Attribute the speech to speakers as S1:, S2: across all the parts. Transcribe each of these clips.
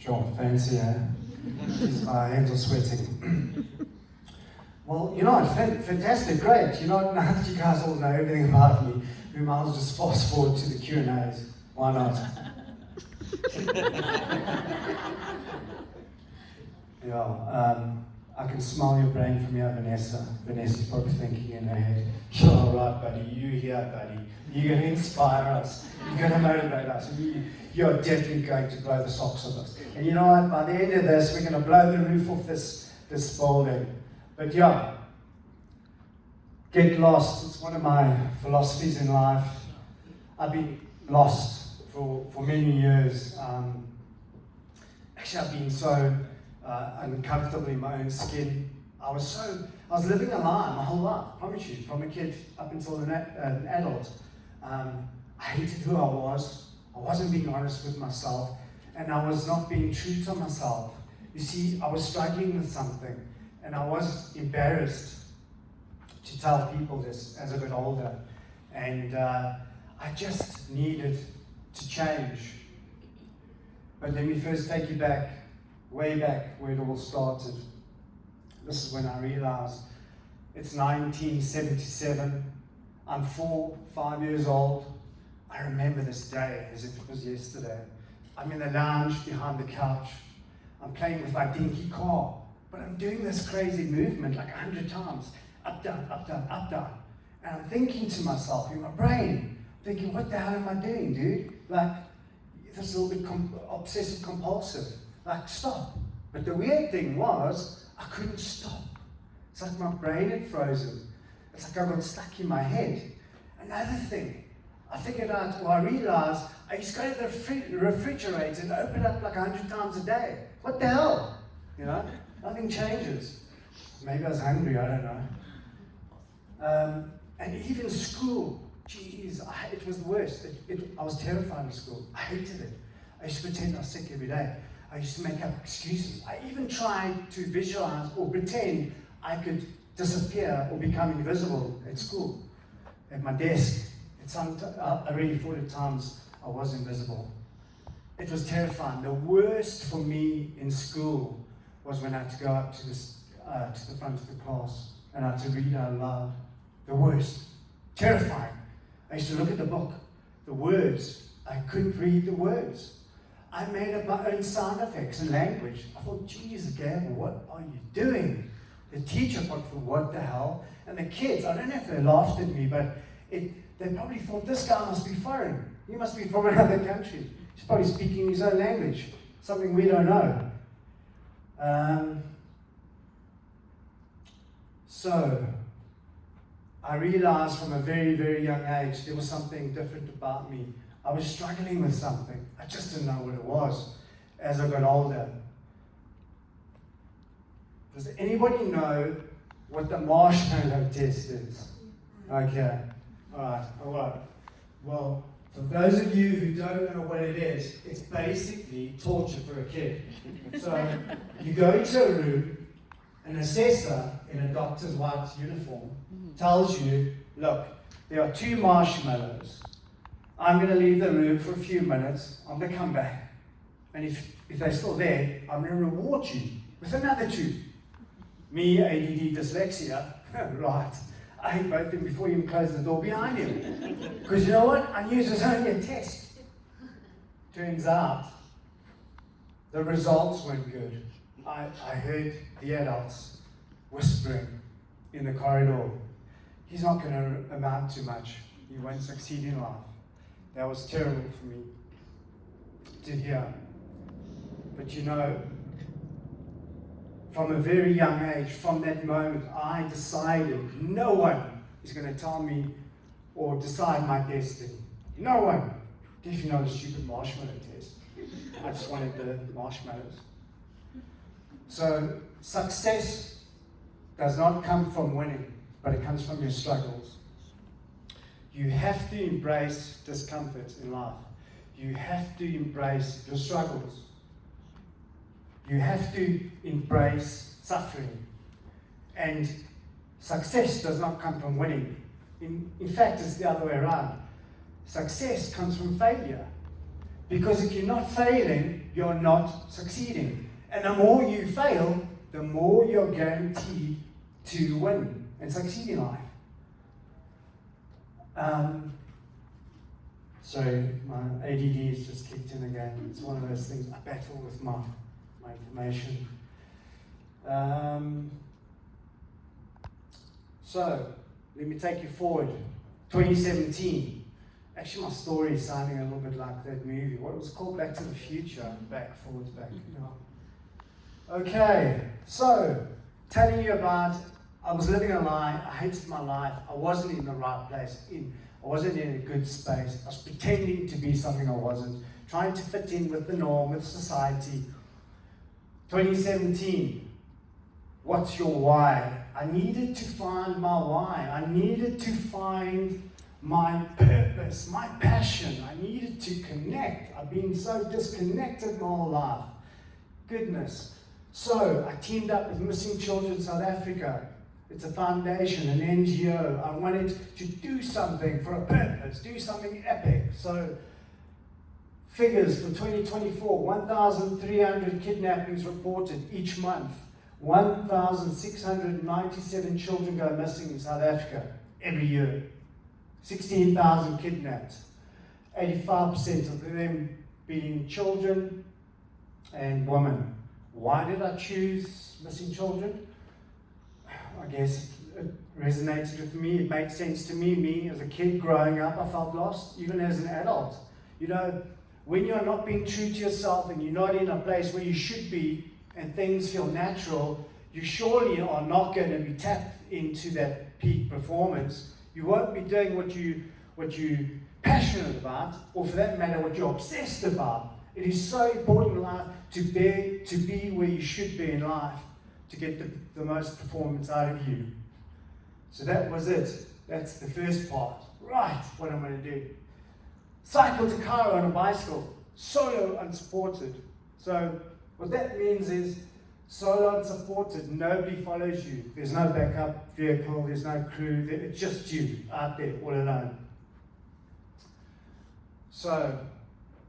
S1: Sure, fancy, eh? Jeez, my hands are sweating. Well, fantastic, great. Now that you guys all know everything about me, we might as well just fast forward to the Q&As. Why not? I can smell your brain from here, Vanessa. Vanessa's probably thinking in her head, you're all right, buddy, you here, buddy. You're going to inspire us. You're going to motivate us. You're definitely going to blow the socks off us. And you know what? By the end of this, we're going to blow the roof off this building. But yeah, get lost. It's one of my philosophies in life. I've been lost for many years. Actually, I've been so uncomfortable in my own skin. I was living a lie my whole life, I promise you, from a kid up until an adult. I hated who I was. I wasn't being honest with myself, and I was not being true to myself. You see, I was struggling with something, and I was embarrassed to tell people this as I got older. And I just needed to change. But let me first take you way back where it all started. This is when I realized it's 1977. I'm 5 years old. I remember this day as if it was yesterday. I'm in the lounge behind the couch. I'm playing with my dinky car, but I'm doing this crazy movement like 100 times. Up, down, up, down, up, down. And I'm thinking to myself in my brain, thinking, what the hell am I doing, dude? Like, this little bit obsessive compulsive. Like, stop. But the weird thing was, I couldn't stop. It's like my brain had frozen. It's like I got stuck in my head. Another thing, I figured out, I realized, I used to go to the refrigerator and open it up like 100 times a day. What the hell? Nothing changes. Maybe I was hungry, I don't know. And even school, geez, it was the worst. I was terrified of school. I hated it. I used to pretend I was sick every day. I used to make up excuses. I even tried to visualize or pretend I could disappear or become invisible at school, at my desk. I really thought at times I was invisible. It was terrifying. The worst for me in school was when I had to go up to the front of the class and I had to read out loud. The worst. Terrifying. I used to look at the book, the words. I couldn't read the words. I made up my own sound effects and language. I thought, geez, Gab, what are you doing? The teacher thought, for what the hell? And the kids, I don't know if they laughed at me, but they probably thought, this guy must be foreign. He must be from another country. He's probably speaking his own language, something we don't know. So, I realized from a very, very young age there was something different about me. I was struggling with something. I just didn't know what it was as I got older. Does anybody know what the marshmallow test is? Okay. All right. Well, for those of you who don't know what it is, it's basically torture for a kid. So you go into a room, an assessor in a doctor's white uniform tells you, look, there are 2 marshmallows. I'm going to leave the room for a few minutes. I'm going to come back. And if they're still there, I'm going to reward you with another 2. Me, ADD, dyslexia, right. I hate both of them before you even close the door behind him. Because you know what? I knew it was only a test. Turns out, the results weren't good. I heard the adults whispering in the corridor, he's not going to amount to much. He won't succeed in life. That was terrible for me to hear. But from a very young age, from that moment, I decided no one is going to tell me or decide my destiny. No one. Definitely not a stupid marshmallow test. I just wanted the marshmallows. So, success does not come from winning, but it comes from your struggles. You have to embrace discomfort in life. You have to embrace your struggles. You have to embrace suffering. And success does not come from winning. In fact, it's the other way around. Success comes from failure. Because if you're not failing, you're not succeeding. And the more you fail, the more you're guaranteed to win and succeed in life. Sorry, my ADD has just kicked in again. It's one of those things I battle with my information. So, let me take you forward. 2017. Actually, my story is sounding a little bit like that movie. What was it called? Back to the Future. Back, forwards, back. No. Okay, so, telling you about, I was living a lie. I hated my life. I wasn't in the right place. I wasn't in a good space. I was pretending to be something I wasn't. Trying to fit in with the norm, with society. 2017. What's your why? I needed to find my why. I needed to find my purpose, my passion. I needed to connect. I've been so disconnected my whole life. Goodness. So I teamed up with Missing Children South Africa. It's a foundation, an NGO. I wanted to do something for a purpose, do something epic. So figures for 2024, 1,300 kidnappings reported each month. 1,697 children go missing in South Africa every year. 16,000 kidnapped. 85% of them being children and women. Why did I choose missing children? I guess it resonated with me. It made sense to me. Me, as a kid growing up, I felt lost, even as an adult. You know, when you're not being true to yourself and you're not in a place where you should be, and things feel natural, you surely are not going to be tapped into that peak performance. You won't be doing what you're passionate about, or for that matter, what you're obsessed about. It is so important in life to be where you should be in life, to get the most performance out of you. So that was it. That's the first part. Right, what I'm going to do. Cycle to Cairo on a bicycle, solo, unsupported. So what that means is solo unsupported, nobody follows you. There's no backup vehicle, there's no crew, it's just you out there all alone. So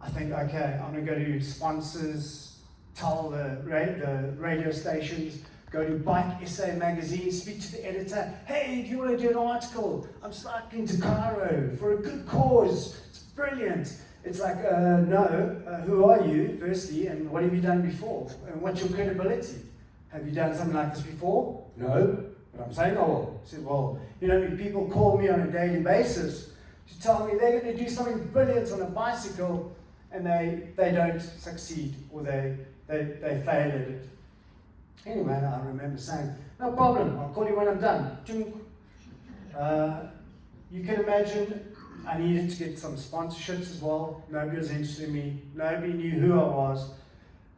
S1: I think, okay, I'm going to go to sponsors, tell the radio stations, go to Bike SA magazine, speak to the editor. Hey, do you want to do an article? I'm cycling to Cairo for a good cause. It's brilliant. It's like, no, who are you, firstly, and what have you done before? And what's your credibility? Have you done something like this before? No, but I'm saying I will. I said, well, you know, people call me on a daily basis to tell me they're going to do something brilliant on a bicycle, and they don't succeed, or they fail at it. Anyway, I remember saying, no problem, I'll call you when I'm done. You can imagine I needed to get some sponsorships as well. Nobody was interested in me. Nobody knew who I was.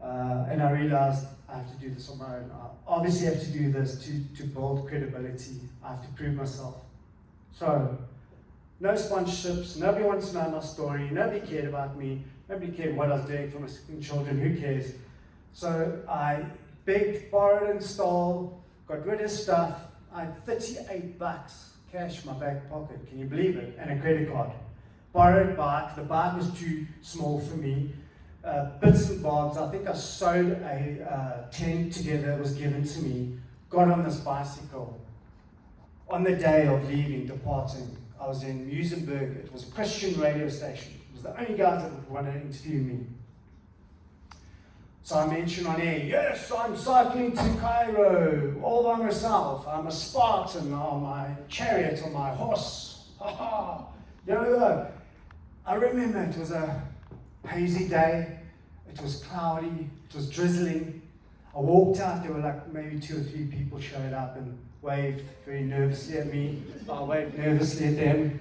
S1: And I realized I have to do this on my own. I obviously have to do this to build credibility. I have to prove myself. So, no sponsorships. Nobody wants to know my story. Nobody cared about me. Nobody cared what I was doing for my children. Who cares? So I begged, borrowed and stole, got rid of stuff. I had $38 cash in my back pocket, can you believe it? And a credit card. Borrowed bike, the bike was too small for me. Bits and bobs, I think I sewed a tent together, it was given to me. Got on this bicycle. On the day of leaving, departing, I was in Muizenberg. It was a Christian radio station. It was the only guys that would want to interview me. So I mentioned on air, yes, I'm cycling to Cairo, all by myself. I'm a Spartan on my chariot, on my horse. I remember it was a hazy day. It was cloudy. It was drizzling. I walked out. There were like maybe 2 or 3 people showed up and waved very nervously at me. I waved nervously at them.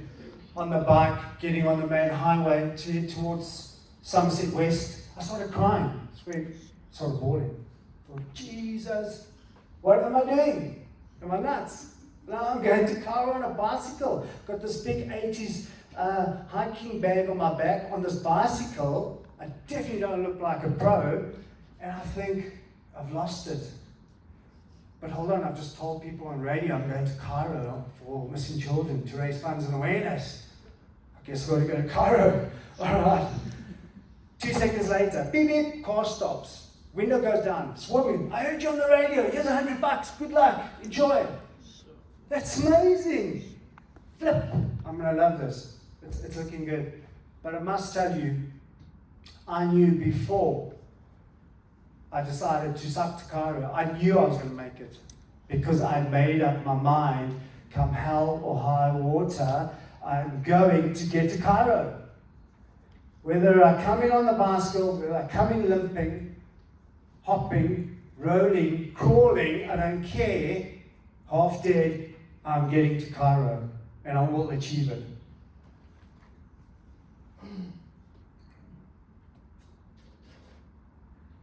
S1: On the bike, getting on the main highway towards Somerset West, I started crying. Sort of bawling. I thought, Jesus, what am I doing? Am I nuts? Now I'm going to Cairo on a bicycle. Got this big 80s hiking bag on my back on this bicycle. I definitely don't look like a pro. And I think, I've lost it. But hold on, I've just told people on radio I'm going to Cairo for missing children to raise funds and awareness. I guess I've got to go to Cairo. All right. 2 seconds later, beep beep, car stops. Window goes down. Swarming. I heard you on the radio. Here's $100. Good luck. Enjoy. That's amazing. Flip. I'm going to love this. It's looking good. But I must tell you, I knew before I decided to suck to Cairo, I knew I was going to make it. Because I made up my mind, come hell or high water, I'm going to get to Cairo. Whether I come in on the bicycle, whether I come in limping, hopping, rolling, crawling, I don't care, half dead, I'm getting to Cairo, and I will achieve it.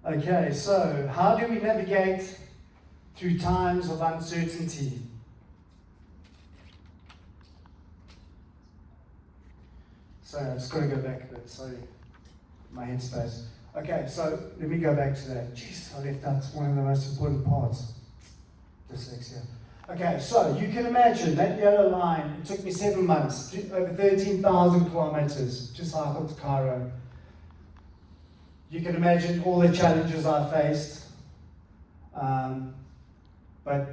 S1: Okay, so how do we navigate through times of uncertainty? Sorry, I just got to go back a bit. Sorry, my headspace. Okay, so let me go back to that. Jeez, I left out one of the most important parts. Dyslexia. Okay, so you can imagine that yellow line. It took me 7 months, over 13,000 kilometers to cycle to Cairo. You can imagine all the challenges I faced. But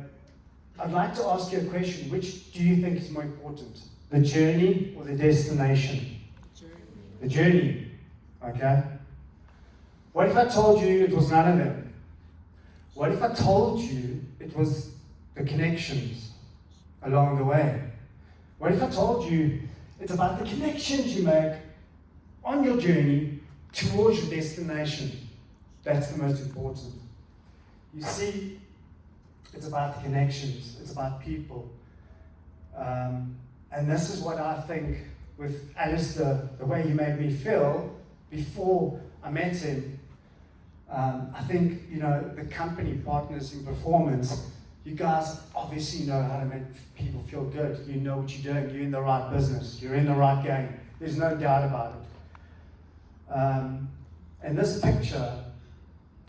S1: I'd like to ask you a question. Which do you think is more important? The journey or the destination? The journey. Okay? What if I told you it was none of them? What if I told you it was the connections along the way? What if I told you it's about the connections you make on your journey towards your destination? That's the most important. You see, it's about the connections. It's about people. And this is what I think with Alistair, the way he made me feel before I met him. I think, you know, the company Partners in Performance, you guys obviously know how to make people feel good. You know what you're doing. You're in the right business. You're in the right game. There's no doubt about it. And this picture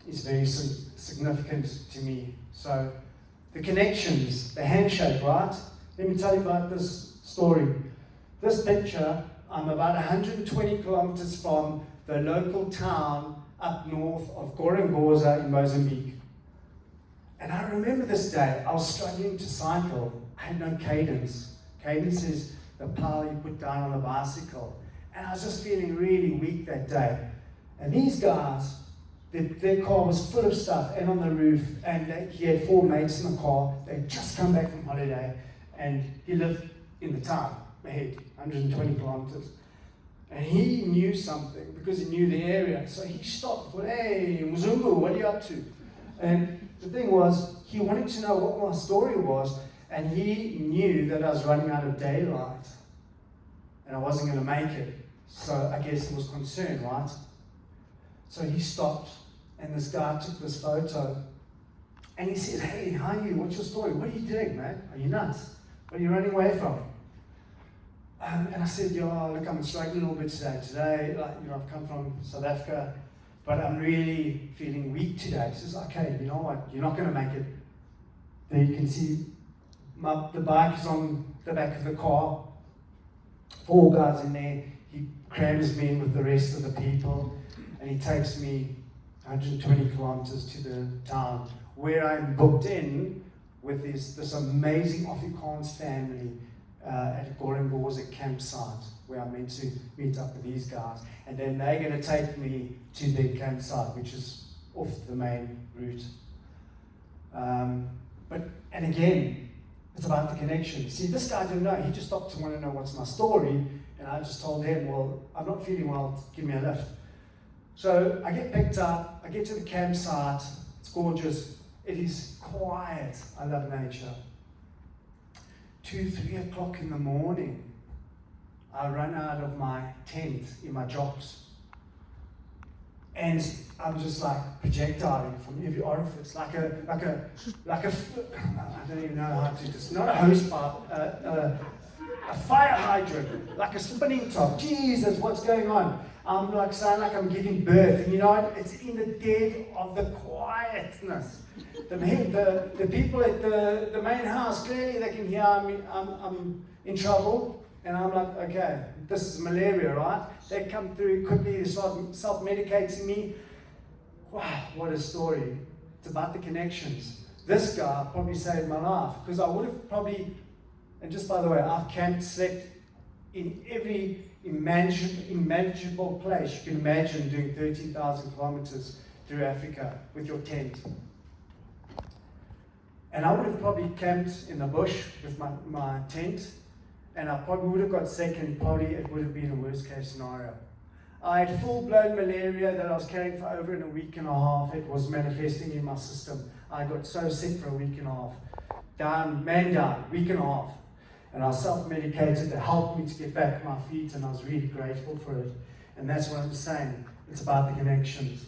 S1: is very significant to me. So the connections, the handshake, right? Let me tell you about this story. This picture, I'm about 120 kilometers from the local town up north of Gorongosa in Mozambique. And I remember this day, I was struggling to cycle. I had no cadence. Cadence is the power you put down on a bicycle. And I was just feeling really weak that day. And these guys, their car was full of stuff and on the roof, and he had 4 mates in the car. They'd just come back from holiday, and he lived in the town ahead, 120 kilometers. And he knew something because he knew the area. So he stopped and thought, hey, Mzungu, what are you up to? And the thing was, he wanted to know what my story was, and he knew that I was running out of daylight and I wasn't going to make it. So I guess he was concerned, right? So he stopped, and this guy took this photo, and he said, hey, how are you? What's your story? What are you doing, man? Are you nuts? What are you running away from? And I said, look, I'm struggling a little bit today. I've come from South Africa, but I'm really feeling weak today. He says, okay, you know what? You're not going to make it. There you can see the bike is on the back of the car. 4 guys in there. He crams me in with the rest of the people, and he takes me 120 kilometers to the town where I'm booked in with this amazing Afrikaans family at Gorongosa campsite, where I'm meant to meet up with these guys. And then they're going to take me to their campsite, which is off the main route. And again, it's about the connection. See, this guy didn't know. He just stopped to want to know what's my story. And I just told him, well, I'm not feeling well, give me a lift. So I get picked up, I get to the campsite, it's gorgeous, it is quiet, I love nature. 2, 3 o'clock in the morning, I run out of my tent in my jocks. And I'm just like projectiling from every orifice, like a I don't even know how to, it's not a hose pipe, a fire hydrant, like a spinning top. Jesus, what's going on? I'm like sound like I'm giving birth, and you know what? It's in the dead of the quietness. The people at the main house, clearly they can hear I'm in trouble. And I'm like, okay, this is malaria, right? They come through quickly, they start self-medicating me. Wow, what a story. It's about the connections. This guy probably saved my life, because I would have probably, and just by the way, I've camped, slept in every imaginable place you can imagine, doing 13,000 kilometers through Africa with your tent. And I would have probably camped in the bush with my tent, and I probably would have got sick, and probably it would have been a worst case scenario. I had full-blown malaria that I was carrying for over a week and a half. It was manifesting in my system. I got so sick for a week and a half. Down, week and a half. And I was self-medicated. It helped me to get back on my feet, and I was really grateful for it. And that's what I'm saying. It's about the connections.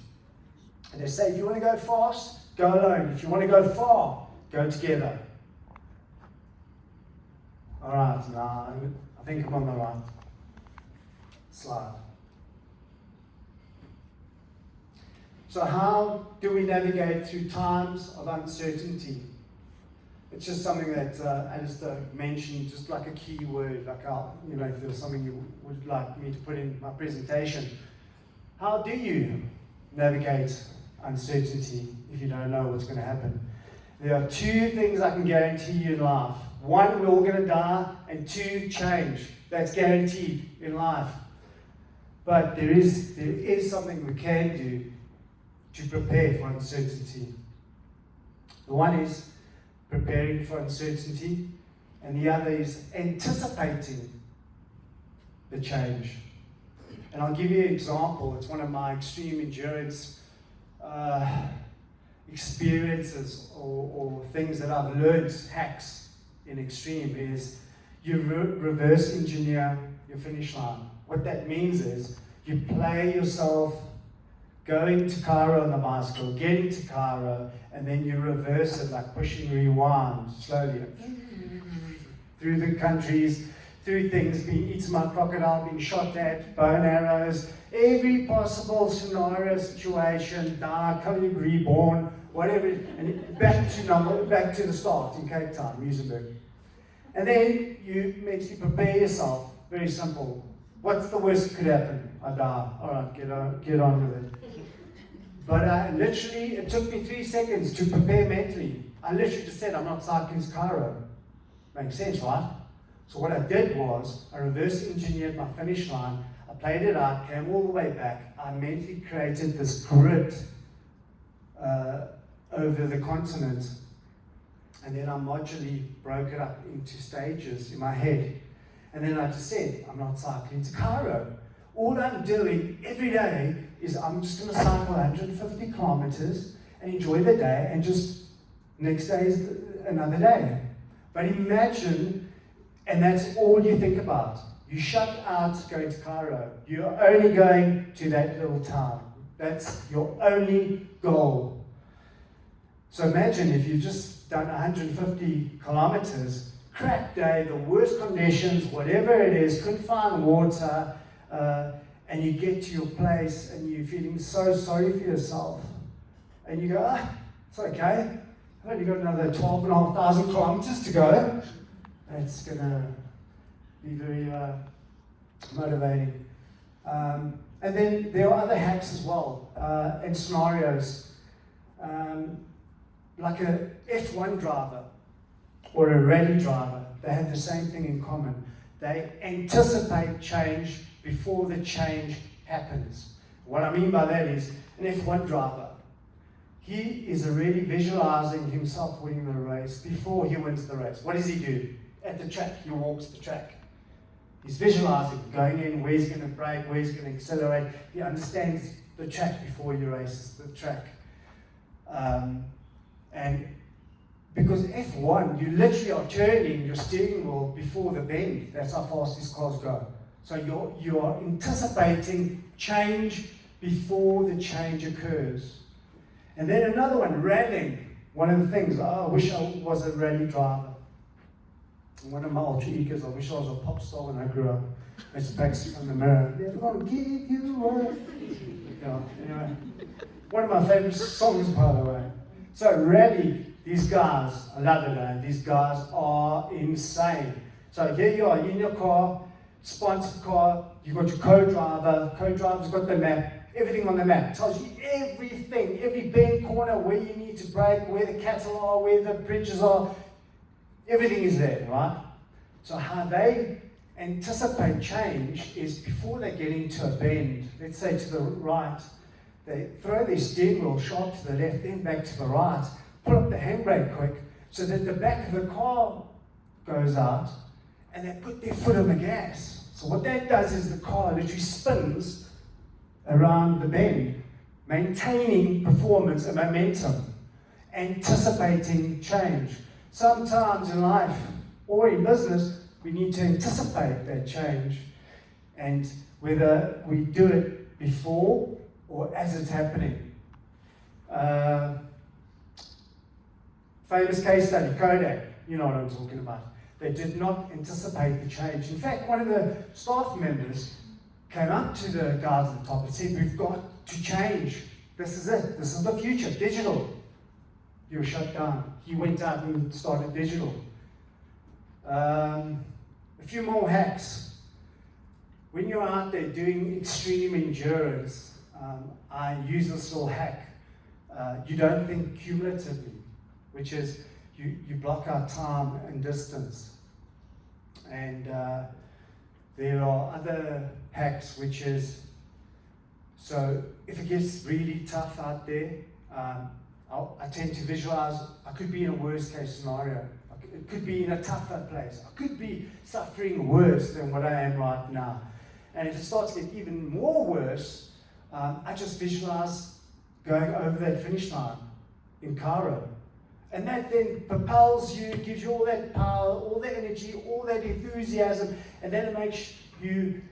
S1: And they say, if you want to go fast, go alone. If you want to go far, go together. All right, now I think I'm on the right slide. So how do we navigate through times of uncertainty? It's just something that Alistair mentioned, just like a key word, like if there was something you would like me to put in my presentation. How do you navigate uncertainty if you don't know what's going to happen? There are two things I can guarantee you in life. One, we're all going to die, and two, change. That's guaranteed in life. But there is something we can do to prepare for uncertainty. The one is preparing for uncertainty, and the other is anticipating the change. And I'll give you an example. It's one of my extreme endurance experiences or things that I've learned, hacks in extreme, is you reverse engineer your finish line. What that means is you play yourself going to Cairo on the bicycle, getting to Cairo, and then you reverse it like pushing rewind slowly through the countries, through things, being eaten by a crocodile, being shot at, bow and arrows, every possible scenario, situation, die, coming reborn, whatever, and back to the start in Cape Town, Muizenberg. And then you mentally prepare yourself. Very simple. What's the worst that could happen? I die. All right, get on with it. But literally, it took me 3 seconds to prepare mentally. I literally just said, I'm not cycling to Cairo. Makes sense, right? So what I did was, I reverse engineered my finish line. I played it out, came all the way back. I mentally created this grid over the continent. And then I modularly broke it up into stages in my head. And then I just said, I'm not cycling to Cairo. All I'm doing every day is I'm just going to cycle 150 kilometers and enjoy the day, and just next day is another day. But imagine, and that's all you think about. You shut out going to Cairo. You're only going to that little town. That's your only goal. So imagine if you've just done 150 kilometers, crap day, the worst conditions, whatever it is, couldn't find water, and you get to your place and you're feeling so sorry for yourself. And you go, it's okay. I've only got another 12,500 kilometers to go. It's going to be very motivating. And then there are other hacks as well, and scenarios. Like a F1 driver or a rally driver, they have the same thing in common. They anticipate change before the change happens. What I mean by that is, an F1 driver, he is already visualizing himself winning the race before he wins the race. What does he do? At the track, he walks the track. He's visualizing, going in, where he's going to brake, where he's going to accelerate. He understands the track before he races the track. And because F1, you literally are turning your steering wheel before the bend. That's how fast these cars go. So you are anticipating change before the change occurs. And then another one, rallying. One of the things, I wish I was a rally driver. One of my alter egos, I wish I was a pop star when I grew up. I used to practice on the mirror. They're gonna give you up. Anyway. One of my favorite songs, by the way. So rally, these guys, I love it, man. These guys are insane. So here you are in your car, sponsored car, you've got your co-driver, co-driver's got the map, everything on the map, tells you everything, every bend, corner, where you need to brake, where the cattle are, where the bridges are, everything is there, right? So how they anticipate change is before they get into a bend, let's say to the right, they throw their steering wheel sharp to the left, then back to the right, pull up the handbrake quick, so that the back of the car goes out, and they put their foot on the gas. So what that does is the car literally spins around the bend, maintaining performance and momentum, anticipating change. Sometimes in life or in business, we need to anticipate that change, and whether we do it before or as it's happening. Famous case study, Kodak, you know what I'm talking about. They did not anticipate the change. In fact, one of the staff members came up to the guys at the top and said, we've got to change. This is it. This is the future. Digital. You were shut down. He went out and started digital. A few more hacks. When you're out there doing extreme endurance, I use this little hack. You don't think cumulatively, which is you block out time and distance. And there are other hacks, which is, so if it gets really tough out there, I tend to visualize, I could be in a worst case scenario. It could be in a tougher place. I could be suffering worse than what I am right now. And if it starts to get even more worse, I just visualize going over that finish line in Cairo. And that then propels you, gives you all that power, all that energy, all that enthusiasm, and then it makes you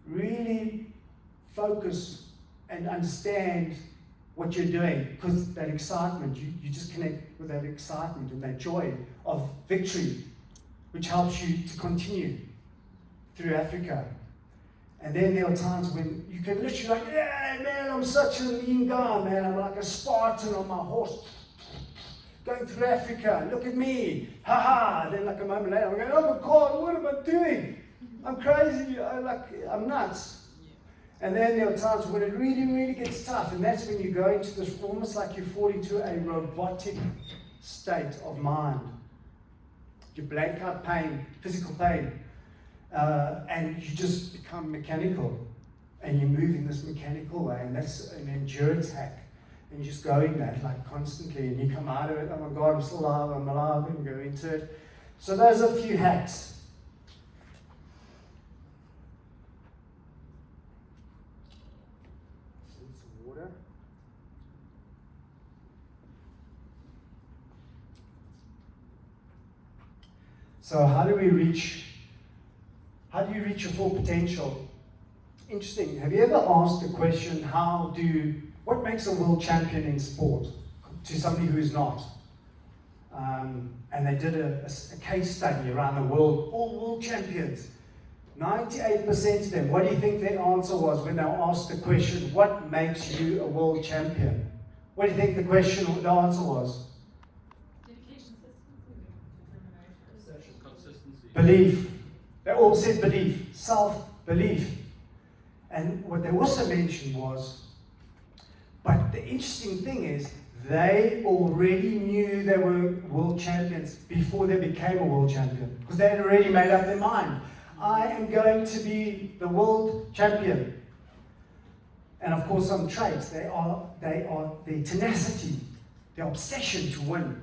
S1: really focus and understand what you're doing, because that excitement, you just connect with that excitement and that joy of victory, which helps you to continue through Africa. And then there are times when you can literally like, yeah, man, I'm such a lean guy, man. I'm like a Spartan on my horse, going through Africa. Look at me, ha. Then like a moment later, I'm going, oh my God, what am I doing? I'm crazy. I'm nuts. And then there are times when it really, really gets tough, and that's when you go into this, almost like you fall into a robotic state of mind. You blank out pain, physical pain, and you just become mechanical, and you move in this mechanical way, and that's an endurance hack. And you just go in that like constantly, and you come out of it, oh my God, I'm still alive, I'm alive, and go into it. So those are a few hacks. So how do you reach your full potential? Interesting. Have you ever asked the question, what makes a world champion in sport to somebody who is not? And they did a case study around the world, all world champions. 98% of them, what do you think their answer was when they were asked the question, what makes you a world champion? What do you think the answer was? Belief. They all said belief, self-belief. And what they also mentioned was, but the interesting thing is, they already knew they were world champions before they became a world champion, because they had already made up their mind. I am going to be the world champion. And of course, some traits, they are their tenacity, their obsession to win.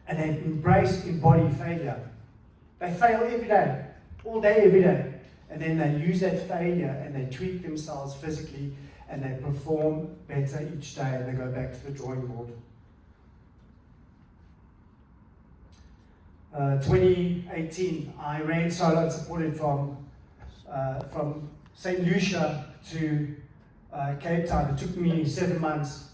S1: And they embody failure. They fail every day, all day, every day. And then they use that failure and they tweak themselves physically and they perform better each day and they go back to the drawing board. 2018, I ran solo and supported from St. Lucia to Cape Town. It took me 7 months.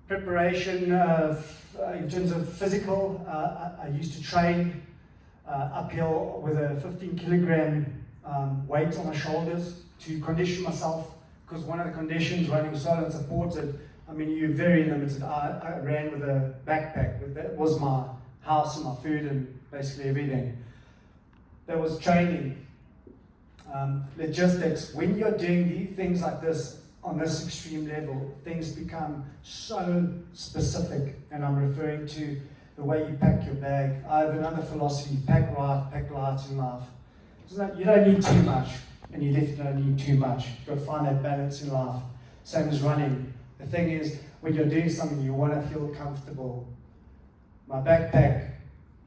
S1: Preparation in terms of physical, I used to train uphill with a 15 kilogram weight on my shoulders to condition myself, because one of the conditions running solo and supported, I mean, you're very limited. I ran with a backpack. That was my house and my food and basically everything. There was training. logistics. When you're doing things like this on this extreme level, things become so specific, and I'm referring to the way you pack your bag. I have another philosophy: pack right, pack light in life. You don't need too much, and you definitely don't need too much. You've got to find that balance in life. Same as running. The thing is, when you're doing something, you want to feel comfortable. My backpack,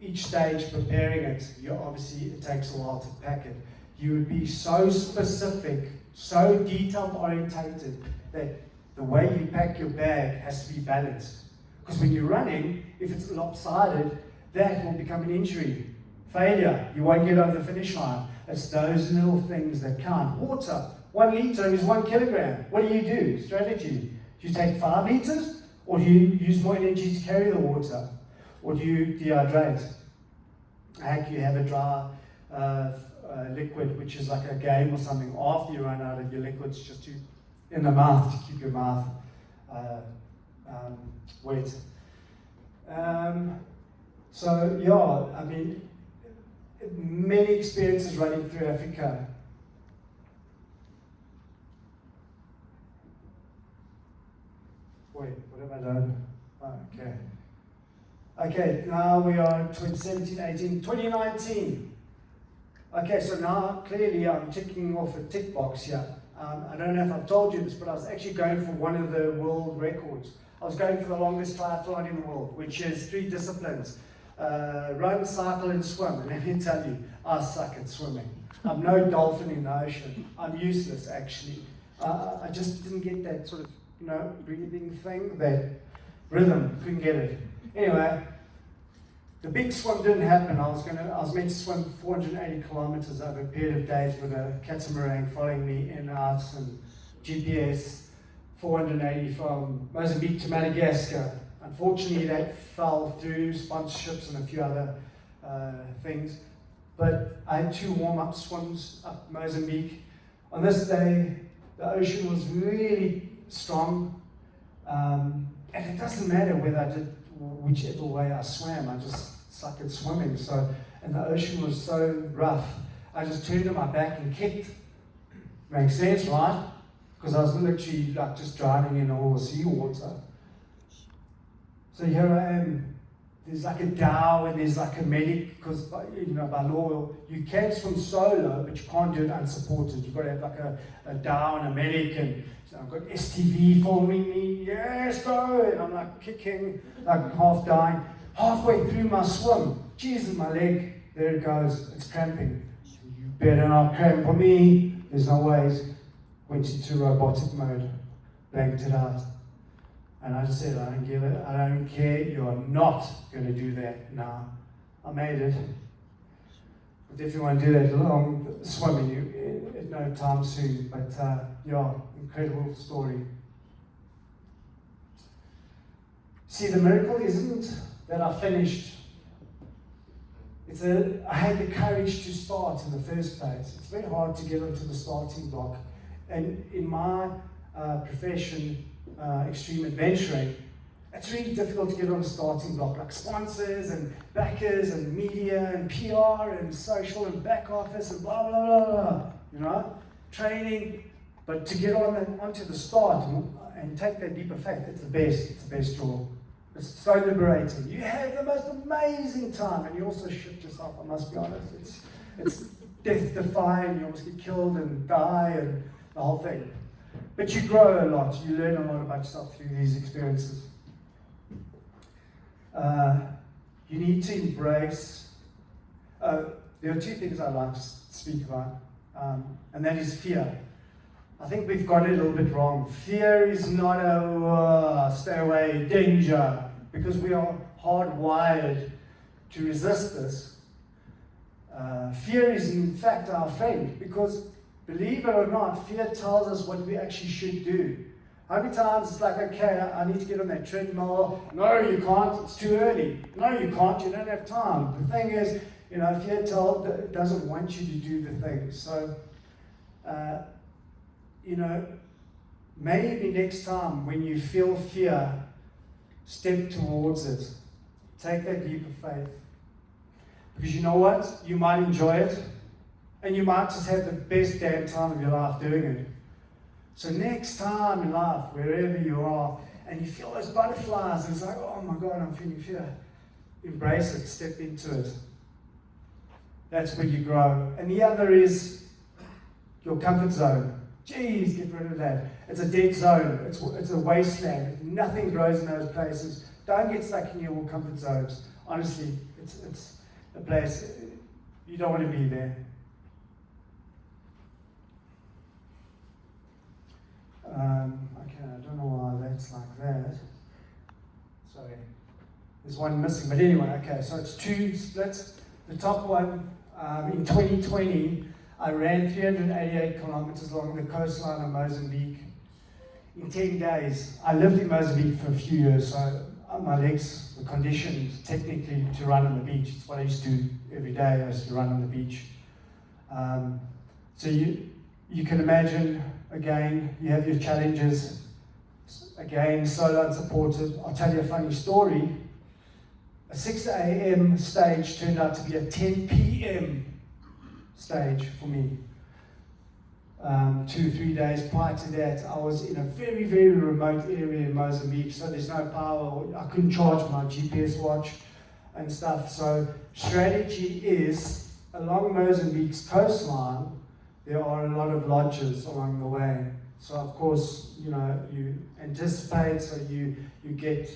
S1: each stage preparing it, obviously it takes a while to pack it. You would be so specific, so detail orientated, that the way you pack your bag has to be balanced. Because when you're running, if it's lopsided, that will become an injury. Failure, you won't get over the finish line. It's those little things that count. Water, 1 liter is 1 kilogram. What do? Strategy. Do you take 5 liters? Or do you use more energy to carry the water? Or do you dehydrate? Heck, you have a dry liquid, which is like a game or something, after you run out of your liquids, just in the mouth to keep your mouth wet. So yeah, I mean, many experiences running through Africa. Wait, what have I done? Oh, okay. Okay, now we are 2017, 18, 2019. Okay, so now clearly I'm ticking off a tick box here. I don't know if I've told you this, but I was actually going for one of the world records. I was going for the longest triathlon in the world, which is 3 disciplines. Run, cycle, and swim. And let me tell you, I suck at swimming. I'm no dolphin in the ocean. I'm useless, actually. I just didn't get that sort of, breathing thing, that rhythm. Couldn't get it. Anyway, the big swim didn't happen. I was meant to swim 480 kilometers over a period of days with a catamaran following me in and out, and GPS 480 from Mozambique to Madagascar. Unfortunately, that fell through sponsorships and a few other things. But I had 2 warm-up swims up Mozambique. On this day, the ocean was really strong, and it doesn't matter whether I did whichever way I swam. I just suck at swimming. And the ocean was so rough, I just turned on my back and kicked. Makes sense, right? Because I was literally like just drowning in all the seawater. So here I am. There's like a dhow and there's like a medic, because by law you can swim solo, but you can't do it unsupported. You've got to have like a dhow and a medic, and so I've got STV following me. Yes, go! And I'm like kicking, like half dying. Halfway through my swim, Jesus, my leg, there it goes. It's cramping. You better not cramp for me. There's no ways. Went into robotic mode, blanked it out. And I just said, I don't give it, I don't care, you're not going to do that now. I made it. But if you want to do that long swimming, at no time soon. But yeah, incredible story. See, the miracle isn't that I finished. I had the courage to start in the first place. It's very hard to get onto the starting block. And in my profession, extreme adventuring, it's really difficult to get on the starting block, like sponsors and backers and media and PR and social and back office and blah, blah, blah, training. But to get onto the start and take that leap of faith, it's the best job. It's so liberating. You have the most amazing time, and you also shit yourself, I must be honest. It's death-defying, you almost get killed and die and the whole thing. But you grow a lot, you learn a lot about yourself through these experiences. You need to embrace, there are 2 things I'd like to speak about, and that is fear. I think we've got it a little bit wrong. Fear is not a stay away, danger, because we are hardwired to resist this. Fear is in fact our friend, because believe it or not, fear tells us what we actually should do. How many times it's like, okay, I need to get on that treadmill. No, you can't, it's too early. No, you can't, you don't have time. The thing is, fear doesn't want you to do the thing. So, maybe next time when you feel fear, step towards it. Take that leap of faith. Because you know what? You might enjoy it, And you might just have the best damn time of your life doing it. So next time in life, wherever you are, and you feel those butterflies, and it's like, oh my God, I'm feeling fear. Embrace it, step into it. That's where you grow. And the other is your comfort zone. Jeez, get rid of that. It's a dead zone. It's a wasteland. Nothing grows in those places. Don't get stuck in your comfort zones. Honestly, it's a place you don't want to be there. Okay, I don't know why that's like that. Sorry, there's one missing. But anyway, okay, so it's two splits. The top one, in 2020, I ran 388 kilometers along the coastline of Mozambique in 10 days. I lived in Mozambique for a few years, so my legs were conditioned technically to run on the beach. It's what I used to do every day. I used to run on the beach. So you can imagine, again, you have your challenges. Again, solo unsupported. I'll tell you a funny story. A 6 a.m. stage turned out to be a 10 p.m. stage for me. 2 or 3 days prior to that, I was in a very, very remote area in Mozambique, so there's no power. I couldn't charge my GPS watch and stuff. So strategy is, along Mozambique's coastline, there are a lot of lodges along the way. So of course, you anticipate, so you get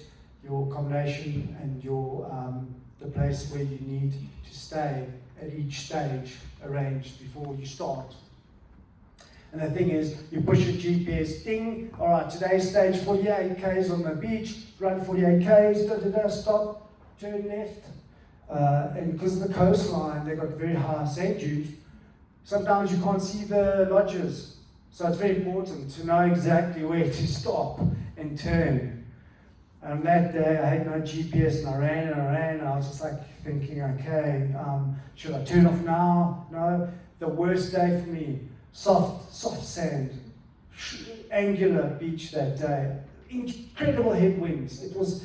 S1: your accommodation and your the place where you need to stay at each stage arranged before you start. And the thing is, you push your GPS, ding, all right, today's stage 48 Ks on the beach, run 48 Ks, stop, turn left. And because of the coastline, they've got very high sand dunes, sometimes you can't see the lodges. So it's very important to know exactly where to stop and turn. And that day I had no GPS and I ran. I was just like thinking, okay, should I turn off now? No. The worst day for me, soft sand, angular beach that day. Incredible headwinds. It was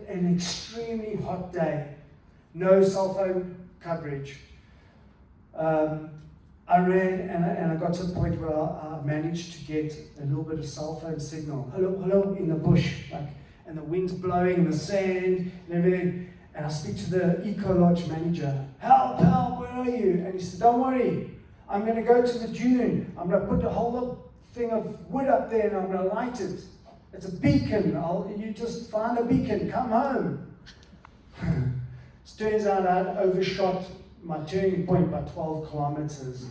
S1: an extremely hot day. No cell phone coverage. I ran and I got to the point where I managed to get a little bit of cell phone signal. Hello, in the bush, and the wind's blowing, the sand and everything. And I speak to the Eco Lodge manager. Help, where are you? And he said, don't worry, I'm going to go to the dune. I'm going to put a whole thing of wood up there and I'm going to light it. It's a beacon. You just find a beacon, come home. It turns out I'd overshot my turning point by 12 kilometers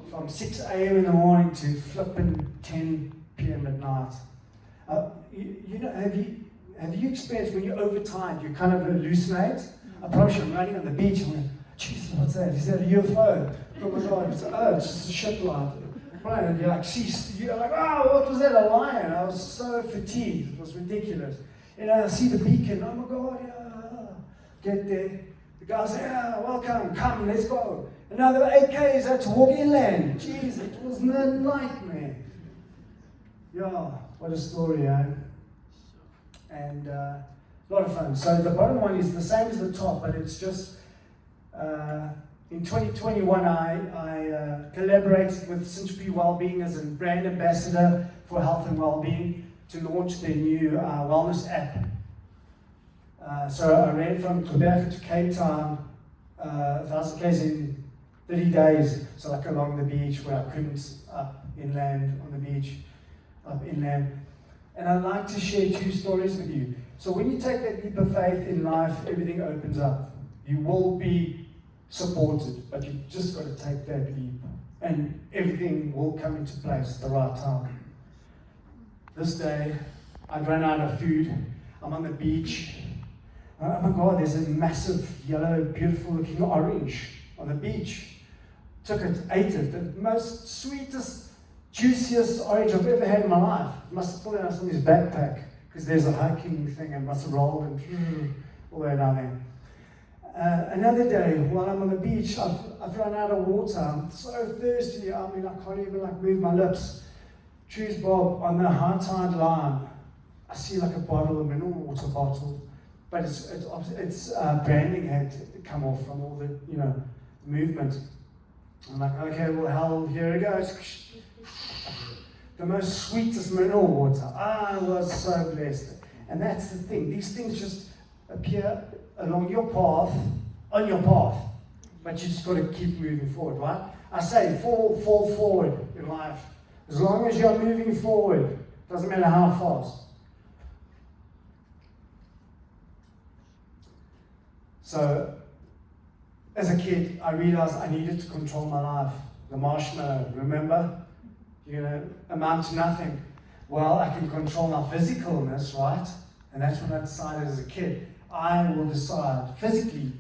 S1: from 6 a.m. in the morning to flipping 10 p.m. at night. Have you experienced when you're overtired, you kind of hallucinate? I promise you, I'm running on the beach and I'm like, Jesus, what's that? Is that a UFO? Oh my God, it's just a ship light. Right, and you're like, oh, what was that, a lion? I was so fatigued, it was ridiculous. And I see the beacon, oh my God, yeah. Get there. The guy said, yeah, welcome, come, let's go. Another 8 Ks, I had to walk inland. Jeez, it was a nightmare. Yeah, what a story, eh? And a lot of fun. So the bottom one is the same as the top, but it's just, in 2021, I collaborated with Century Wellbeing as a brand ambassador for health and wellbeing to launch their new wellness app. So I ran from Quebec to Cape Town, 1,000 k's in 30 days, so like along the beach where I couldn't up inland on the beach, up inland. And I'd like to share 2 stories with you. So when you take that leap of faith in life, everything opens up. You will be supported, but you've just got to take that leap, and everything will come into place at the right time. This day, I'd run out of food. I'm on the beach. Oh my God, there's a massive yellow, beautiful looking orange on the beach. Took it, ate it, the most sweetest, juiciest orange I've ever had in my life. Must have pulled it out of somebody's backpack, because there's a hiking thing and must have rolled and all the way down there. Another day, while I'm on the beach, I've run out of water. I'm so thirsty, I mean, I can't even move my lips. Choose Bob on the high tide line. I see a bottle, a mineral water bottle, but it's branding had come off from all the movement. I'm like, okay, well, hell, here it goes. The most sweetest mineral water. I was so blessed. And that's the thing. These things just appear along your path, on your path. But you just got to keep moving forward, right? I say, fall forward in life. As long as you're moving forward, doesn't matter how fast. So, as a kid, I realized I needed to control my life. The marshmallow, remember? Amount to nothing. Well, I can control my physicalness, right? And that's what I decided as a kid. I will decide physically.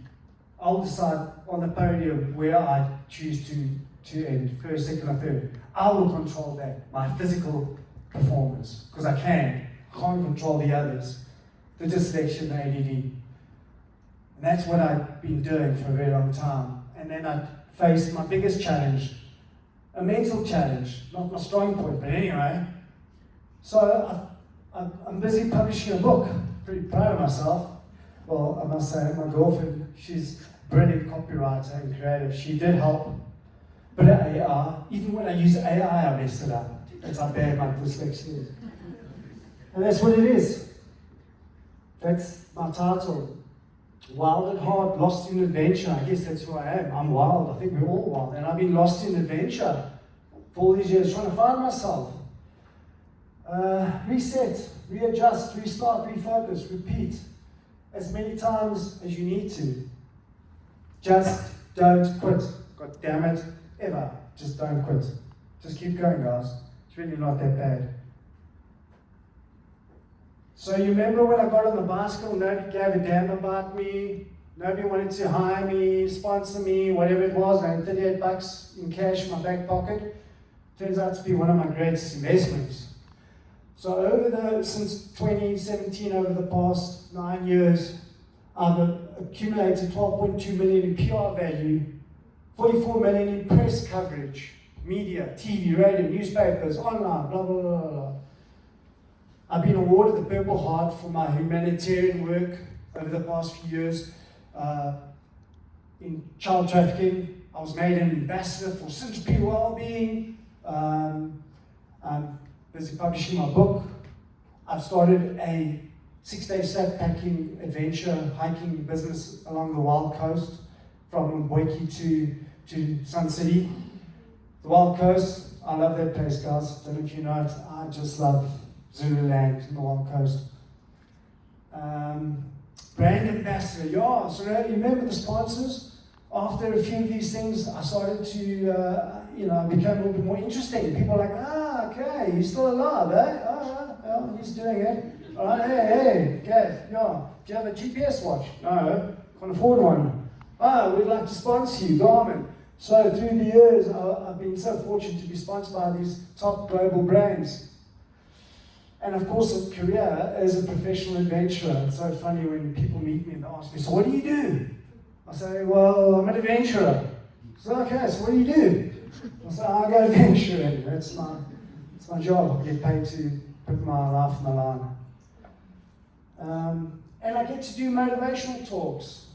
S1: I'll decide on the podium where I choose to end, first, second, or third. I will control that, my physical performance, because I can't control the others, the dyslexia, the ADD. And that's what I've been doing for a very long time. And then I faced my biggest challenge, a mental challenge, not my strong point, but anyway. So I'm busy publishing a book, pretty proud of myself. Well, I must say, my girlfriend, she's a brilliant copywriter and creative. She did help. But AI, even when I use AI, I messed it up. That's how bad my dyslexia is. And that's what it is. That's my title. Wild at heart, lost in adventure. I guess that's who I am. I'm wild. I think we're all wild. And I've been lost in adventure for all these years, trying to find myself. Reset, readjust, restart, refocus, repeat as many times as you need to. Just don't quit. God damn it, ever. Just don't quit. Just keep going, guys. It's really not that bad. So you remember when I got on the bicycle, nobody gave a damn about me, nobody wanted to hire me, sponsor me, whatever it was. I had $38 in cash in my back pocket. Turns out to be one of my greatest investments. So since 2017, over the past 9 years, I've accumulated 12.2 million in PR value, 44 million in press coverage, media, TV, radio, newspapers, online, blah, blah, blah, blah. I've been awarded the Purple Heart for my humanitarian work over the past few years in child trafficking. I was made an ambassador for Central Wellbeing. I'm busy publishing my book. I've started a 6-day backpacking adventure hiking business along the Wild Coast from Mbweki to Sun City. The Wild Coast, I love that place, guys. Don't know if you know it. I just love Zululand in the Wild Coast. Brand ambassador, yeah. So you remember the sponsors? After a few of these things, I started to, I became a little bit more interesting. People were like, okay, he's still alive, eh? Oh, he's doing it. All right, hey, okay, yeah. Do you have a GPS watch? No, can't afford one. We'd like to sponsor you, Garmin. So through the years, I've been so fortunate to be sponsored by these top global brands. And of course, a career as a professional adventurer. It's so funny when people meet me and they ask me, so what do you do? I say, well, I'm an adventurer. So, okay, so what do you do? I say, I go adventuring. That's my job. I get paid to put my life on the line. And I get to do motivational talks.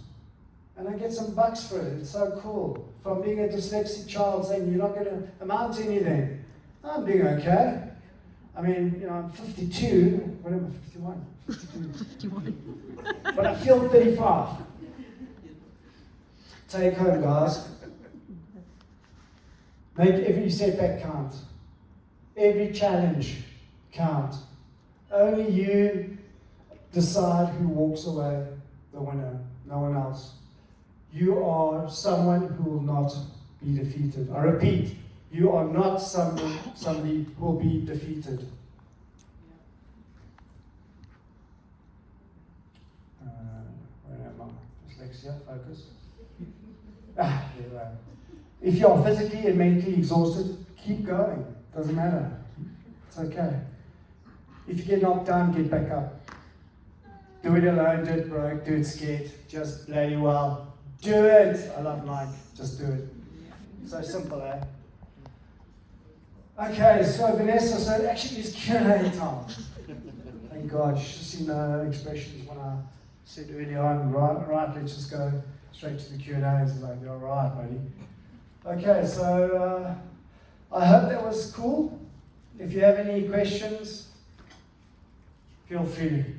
S1: And I get some bucks for it. It's so cool. From being a dyslexic child saying you're not going to amount to anything. I'm doing okay. I mean, I'm 52. What am I, 51? 52. But I feel 35. Take home, guys. Make every setback count. Every challenge count. Only you decide who walks away the winner, no one else. You are someone who will not be defeated. I repeat, you are not somebody who will be defeated. Where am I? Dyslexia, focus. If you are physically and mentally exhausted, keep going. Doesn't matter. It's okay. If you get knocked down, get back up. Do it alone, do it broke, do it scared. Just bloody well. Do it! I love Nike. Just do it. So simple, eh? Okay, so Vanessa, so actually it's Q&A time. Thank God, you should have seen the expressions when I said earlier on, right, let's just go straight to the Q&As. Like, you're right, buddy. Okay, so I hope that was cool. If you have any questions, feel free